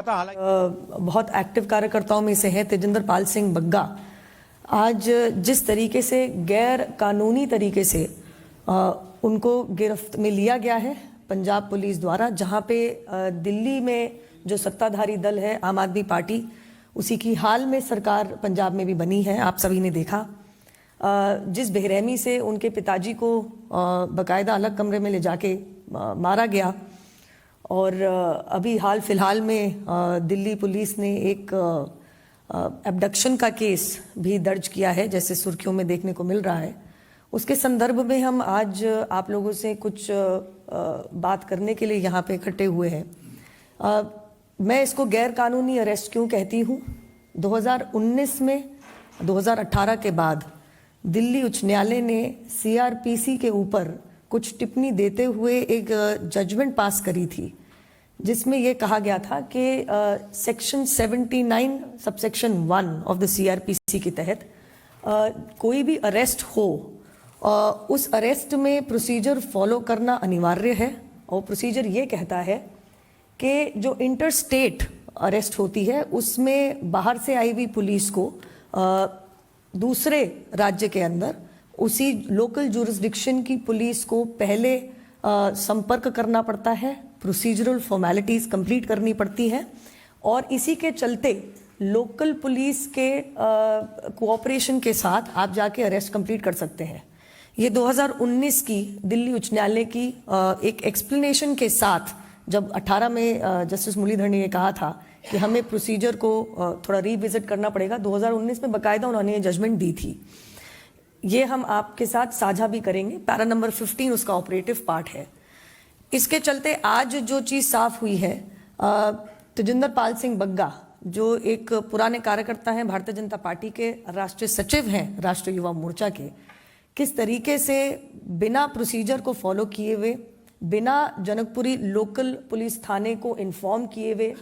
बहुत एक्टिव कार्यकर्ताओं में से हैं तेजिंदर पाल सिंह बग्गा। आज जिस तरीके से गैर कानूनी तरीके से उनको गिरफ्त में लिया गया है पंजाब पुलिस द्वारा, जहां पे दिल्ली में जो सत्ताधारी दल है आम आदमी पार्टी, उसी की हाल में सरकार पंजाब में भी बनी है, आप सभी ने देखा। जिस बेरहमी से उनके पिताजी को बाकायदा अलग कमरे में ले जाके मारा गया, और अभी हाल फिलहाल में दिल्ली पुलिस ने एक एब्डक्शन का केस भी दर्ज किया है, जैसे सुर्खियों में देखने को मिल रहा है। उसके संदर्भ में हम आज आप लोगों से कुछ बात करने के लिए यहाँ पे इकट्ठे हुए हैं। मैं इसको गैर कानूनी अरेस्ट क्यों कहती हूँ? 2019 में 2018 के बाद दिल्ली उच्च न्यायालय ने सीआरपीसी के ऊपर कुछ टिप्पणी देते हुए एक जजमेंट पास करी थी, जिसमें यह कहा गया था कि section 79 subsection 1 of the CrPC के तहत कोई भी अरेस्ट हो, उस अरेस्ट में प्रोसीजर फॉलो करना अनिवार्य है। और प्रोसीजर ये कहता है कि जो इंटर स्टेट अरेस्ट होती है उसमें बाहर से आई हुई पुलिस को दूसरे राज्य के अंदर उसी लोकल जुरिस्डिक्शन की पुलिस को पहले संपर्क करना पड़ता है, प्रोसीजरल फॉर्मेलिटीज कंप्लीट करनी पड़ती हैं, और इसी के चलते लोकल पुलिस के कोऑपरेशन के साथ आप जाके अरेस्ट कंप्लीट कर सकते हैं। ये 2019 की दिल्ली उच्च न्यायालय की एक एक्सप्लेनेशन के साथ, जब 18 में जस्टिस मुरलीधर ने ये कहा था कि हमें प्रोसीजर को थोड़ा रिविजिट करना पड़ेगा, 2019 में बाकायदा उन्होंने ये जजमेंट दी थी। ये हम आपके साथ साझा भी करेंगे। पैरा नंबर 15 उसका ऑपरेटिव पार्ट है। इसके चलते आज जो चीज़ साफ हुई है, तेजिंदर पाल सिंह बग्गा जो एक पुराने कार्यकर्ता हैं, भारतीय जनता पार्टी के राष्ट्रीय सचिव हैं राष्ट्रीय युवा मोर्चा के, किस तरीके से बिना प्रोसीजर को फॉलो किए हुए, बिना जनकपुरी लोकल पुलिस थाने को इन्फॉर्म किए हुए,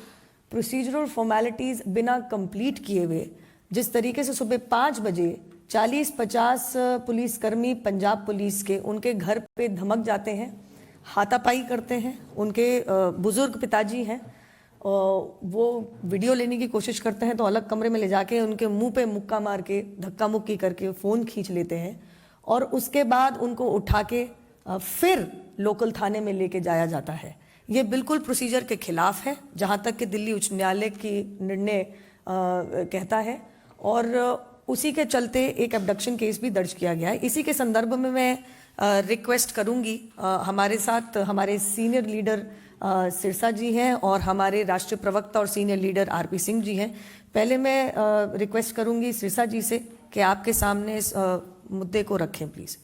प्रोसीजरल फॉर्मेलिटीज़ बिना कंप्लीट किए हुए, जिस तरीके से सुबह 5 बजे 40-50 पुलिसकर्मी पंजाब पुलिस के उनके घर पे धमक जाते हैं, हाथापाई करते हैं। उनके बुजुर्ग पिताजी हैं, वो वीडियो लेने की कोशिश करते हैं तो अलग कमरे में ले जाके उनके मुंह पे मुक्का मार के धक्का मुक्की करके फ़ोन खींच लेते हैं, और उसके बाद उनको उठा के फिर लोकल थाने में लेके जाया जाता है। ये बिल्कुल प्रोसीजर के खिलाफ है, जहाँ तक कि दिल्ली उच्च न्यायालय की निर्णय कहता है, और उसी के चलते एक एब्डक्शन केस भी दर्ज किया गया है। इसी के संदर्भ में मैं रिक्वेस्ट करूंगी, हमारे साथ हमारे सीनियर लीडर सिरसा जी हैं और हमारे राष्ट्रीय प्रवक्ता और senior leader RP Singh ji हैं। पहले मैं रिक्वेस्ट करूंगी सिरसा जी से कि आपके सामने इस मुद्दे को रखें प्लीज़।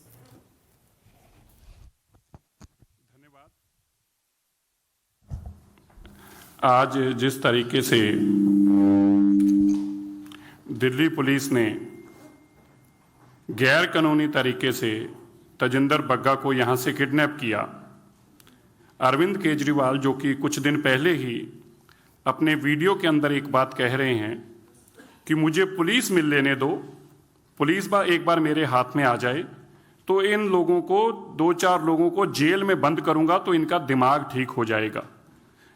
धन्यवाद। आज जिस तरीके से दिल्ली पुलिस ने गैर कानूनी तरीके से तेजिंदर बग्गा को यहाँ से किडनैप किया, अरविंद केजरीवाल जो कि कुछ दिन पहले ही अपने वीडियो के अंदर एक बात कह रहे हैं कि मुझे पुलिस मिल लेने दो, पुलिस एक बार मेरे हाथ में आ जाए तो इन लोगों को 2-4 लोगों को जेल में बंद करूंगा तो इनका दिमाग ठीक हो जाएगा।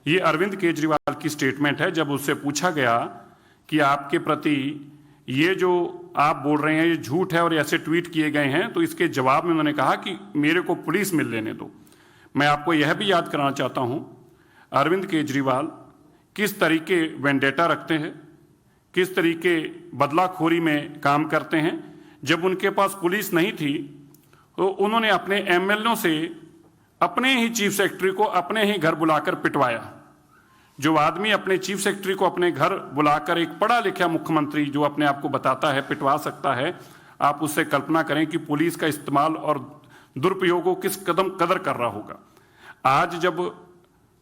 ये अरविंद केजरीवाल की स्टेटमेंट है। जब उससे पूछा गया कि आपके प्रति ये जो आप बोल रहे हैं ये झूठ है और ऐसे ट्वीट किए गए हैं, तो इसके जवाब में उन्होंने कहा कि मेरे को पुलिस मिल लेने दो। मैं आपको यह भी याद कराना चाहता हूं, अरविंद केजरीवाल किस तरीके वेंडेटा रखते हैं, किस तरीके बदलाखोरी में काम करते हैं। जब उनके पास पुलिस नहीं थी तो उन्होंने अपने एमएलओ से अपने ही चीफ सेक्रेटरी को अपने ही घर बुलाकर पिटवाया। जो आदमी अपने चीफ सेक्रेटरी को अपने घर बुलाकर, एक पढ़ा लिखा मुख्यमंत्री जो अपने आप को बताता है पिटवा सकता है, आप उससे कल्पना करें कि पुलिस का इस्तेमाल और दुरुपयोग को किस कदर कर रहा होगा। आज जब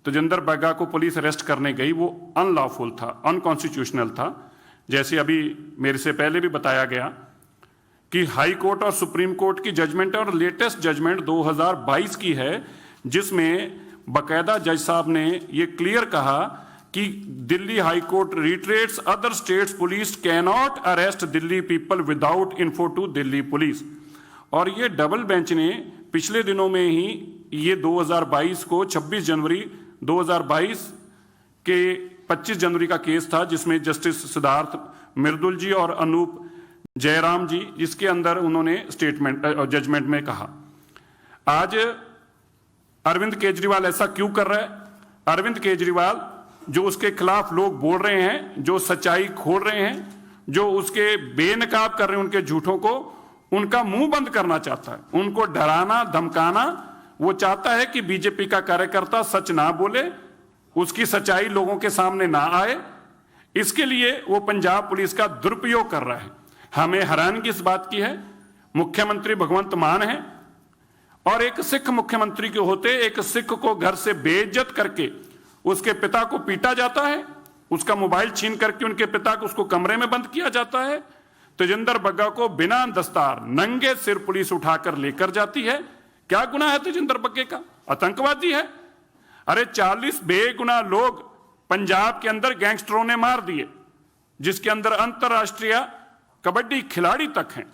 तेजिंदर बग्गा को पुलिस अरेस्ट करने गई, वो अनलॉफुल था, अनकॉन्स्टिट्यूशनल था। जैसे अभी मेरे से पहले भी बताया गया कि हाई कोर्ट और सुप्रीम कोर्ट की जजमेंट है, और लेटेस्ट जजमेंट 2022 की है, जिसमें बाकायदा जज साहब ने ये क्लियर कहा कि Delhi high court reiterates other states police can not arrest Delhi people without info to Delhi police. और ये डबल बेंच ने पिछले दिनों में ही ये 2022 को 26 जनवरी 2022 के 25 जनवरी का केस था जिसमें जस्टिस सिद्धार्थ मृदुल जी और अनूप जयराम जी, जिसके अंदर उन्होंने स्टेटमेंट जजमेंट में कहा आज अरविंद केजरीवाल ऐसा क्यों कर रहा है। अरविंद केजरीवाल जो उसके खिलाफ लोग बोल रहे हैं, जो सच्चाई खोल रहे हैं, जो उसके बेनकाब कर रहे हैं उनके झूठों को, उनका मुंह बंद करना चाहता है, उनको डराना धमकाना। वो चाहता है कि बीजेपी का कार्यकर्ता सच ना बोले, उसकी सच्चाई लोगों के सामने ना आए। इसके लिए वो पंजाब पुलिस का दुरुपयोग कर रहा है। हमें हैरानगी इस बात की है, मुख्यमंत्री भगवंत मान है और एक सिख मुख्यमंत्री के होते एक सिख को घर से बेइज्जत करके उसके पिता को पीटा जाता है, उसका मोबाइल छीन करके उनके पिता को उसको कमरे में बंद किया जाता है। तेजिंदर बग्गा को बिना दस्तार नंगे सिर पुलिस उठाकर लेकर जाती है। क्या गुनाह है तेजिंदर बग्गे का? आतंकवादी है। अरे 40 बेगुनाह लोग पंजाब के अंदर गैंगस्टरों ने मार दिए, जिसके अंदर अंतरराष्ट्रीय कबड्डी खिलाड़ी तक हैं।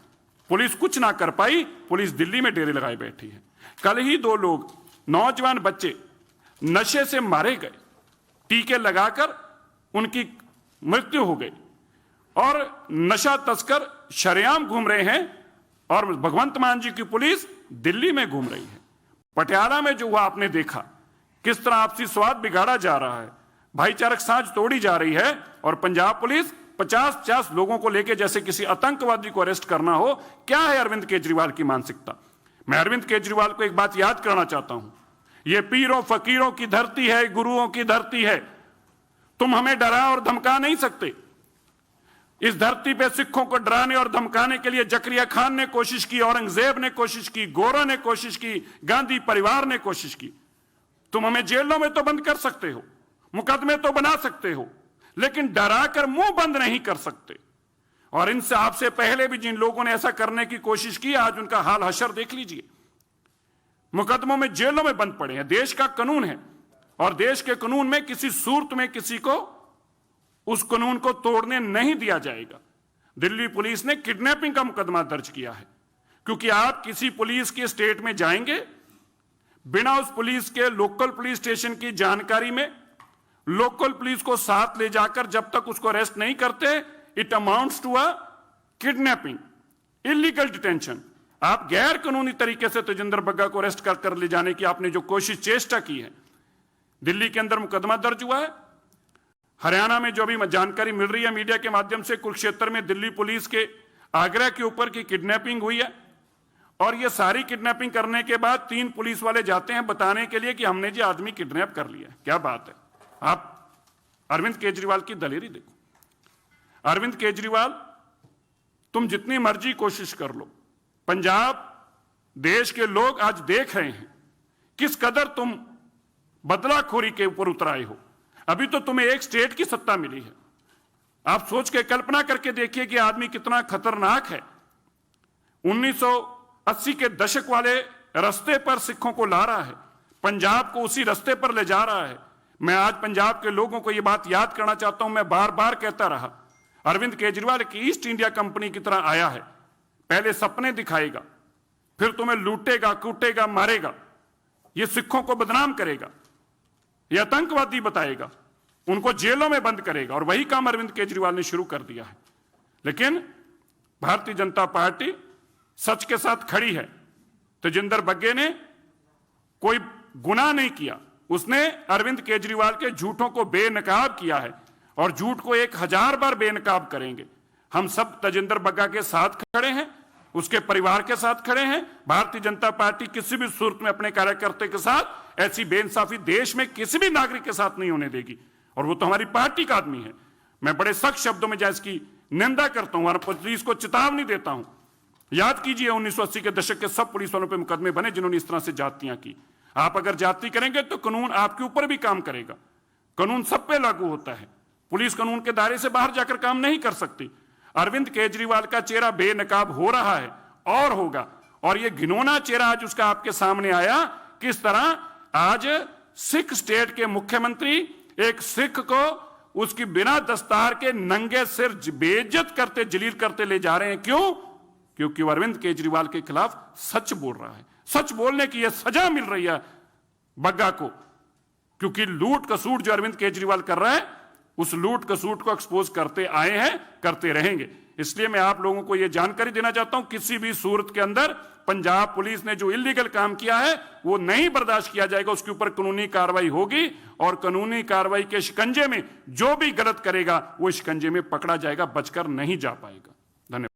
पुलिस कुछ ना कर पाई, पुलिस दिल्ली में डेरे लगाए बैठी है। कल ही 2 लोग नौजवान बच्चे नशे से मारे गए, टीके लगाकर उनकी मृत्यु हो गई और नशा तस्कर शरेआम घूम रहे हैं और भगवंत मान जी की पुलिस दिल्ली में घूम रही है। पटियाला में जो हुआ आपने देखा, किस तरह आपसी स्वाद बिगाड़ा जा रहा है, भाईचारक साझ तोड़ी जा रही है और पंजाब पुलिस 50-50 लोगों को लेकर जैसे किसी आतंकवादी को अरेस्ट करना हो। क्या है अरविंद केजरीवाल की मानसिकता? मैं अरविंद केजरीवाल को एक बात याद कराना चाहता हूं, यह पीरों फकीरों की धरती है, गुरुओं की धरती है। तुम हमें डरा और धमका नहीं सकते। इस धरती पे सिखों को डराने और धमकाने के लिए जकरिया खान ने कोशिश की, औरंगजेब ने कोशिश की, गोरा ने कोशिश की, गांधी परिवार ने कोशिश की। तुम हमें जेलों में तो बंद कर सकते हो, मुकदमे तो बना सकते हो, लेकिन डराकर मुंह बंद नहीं कर सकते। और इनसे आपसे पहले भी जिन लोगों ने ऐसा करने की कोशिश की, आज उनका हाल हशर देख लीजिए। मुकदमों में, जेलों में बंद पड़े हैं। देश का कानून है और देश के कानून में किसी सूरत में किसी को उस कानून को तोड़ने नहीं दिया जाएगा। दिल्ली पुलिस ने किडनैपिंग का मुकदमा दर्ज किया है क्योंकि आप किसी पुलिस के स्टेट में जाएंगे बिना उस पुलिस के लोकल पुलिस स्टेशन की जानकारी में, लोकल पुलिस को साथ ले जाकर जब तक उसको अरेस्ट नहीं करते, it amounts to a kidnapping, illegal detention. आप गैर कानूनी तरीके से तेजिंदर बग्गा को अरेस्ट कर ले जाने की आपने जो कोशिश चेष्टा की है, दिल्ली के अंदर मुकदमा दर्ज हुआ है। हरियाणा में जो भी जानकारी मिल रही है मीडिया के माध्यम से, कुरुक्षेत्र में दिल्ली पुलिस के आगरा के ऊपर की किडनैपिंग हुई है और ये सारी किडनैपिंग करने के बाद 3 पुलिस वाले जाते हैं बताने के लिए कि हमने जी आदमी किडनैप कर लिया। क्या बात है। आप अरविंद केजरीवाल की दलेरी देखो। अरविंद केजरीवाल, तुम जितनी मर्जी कोशिश कर लो, पंजाब देश के लोग आज देख रहे हैं किस कदर तुम बदलाखोरी के ऊपर उतर आए हो। अभी तो तुम्हें एक स्टेट की सत्ता मिली है। आप सोच के कल्पना करके देखिए कि आदमी कितना खतरनाक है। 1980 के दशक वाले रास्ते पर सिखों को ला रहा है, पंजाब को उसी रास्ते पर ले जा रहा है। मैं आज पंजाब के लोगों को यह बात याद करना चाहता हूं, मैं बार बार कहता रहा, अरविंद केजरीवाल एक ईस्ट इंडिया कंपनी की तरह आया है। पहले सपने दिखाएगा, फिर तुम्हें लूटेगा, कूटेगा, मारेगा, यह सिखों को बदनाम करेगा, यह आतंकवादी बताएगा, उनको जेलों में बंद करेगा। और वही काम अरविंद केजरीवाल ने शुरू कर दिया है। लेकिन भारतीय जनता पार्टी सच के साथ खड़ी है। तेजिंदर बग्गे ने कोई गुनाह नहीं किया, उसने अरविंद केजरीवाल के झूठों को बेनकाब किया है और झूठ को 1000 बार बेनकाब करेंगे। हम सब तेजिंदर बग्गा के साथ खड़े हैं, उसके परिवार के साथ खड़े हैं। भारतीय जनता पार्टी किसी भी सूरत में अपने कार्यकर्ता के साथ ऐसी बेइंसाफी देश में किसी भी नागरिक के साथ नहीं होने देगी। और वो तो हमारी पार्टी का आदमी है। मैं बड़े सख्त शब्दों में इसकी निंदा करता हूं और पुलिस को चेतावनी देता हूं। याद कीजिए 1980 के दशक के सब पुलिस वालों पर मुकदमे बने जिन्होंने इस तरह से जातियां की। आप अगर जाति करेंगे तो कानून आपके ऊपर भी काम करेगा। कानून सब पे लागू होता है। पुलिस कानून के दायरे से बाहर जाकर काम नहीं कर सकती। अरविंद केजरीवाल का चेहरा बेनकाब हो रहा है और होगा। और यह घिनौना चेहरा आज उसका आपके सामने आया। किस तरह आज सिख स्टेट के मुख्यमंत्री एक सिख को उसकी बिना दस्तार के नंगे सिर बेइज्जत करते, जलील करते ले जा रहे हैं। क्यों? क्योंकि अरविंद केजरीवाल के खिलाफ सच बोल रहा है। सच बोलने की यह सजा मिल रही है बग्गा को, क्योंकि लूट कसूट जो अरविंद केजरीवाल कर रहा है उस लूट कसूट को एक्सपोज करते आए हैं, करते रहेंगे। इसलिए मैं आप लोगों को यह जानकारी देना चाहता हूं, किसी भी सूरत के अंदर पंजाब पुलिस ने जो इलीगल काम किया है वो नहीं बर्दाश्त किया जाएगा। उसके ऊपर कानूनी कार्रवाई होगी और कानूनी कार्रवाई के शिकंजे में जो भी गलत करेगा वो शिकंजे में पकड़ा जाएगा, बचकर नहीं जा पाएगा। धन्यवाद।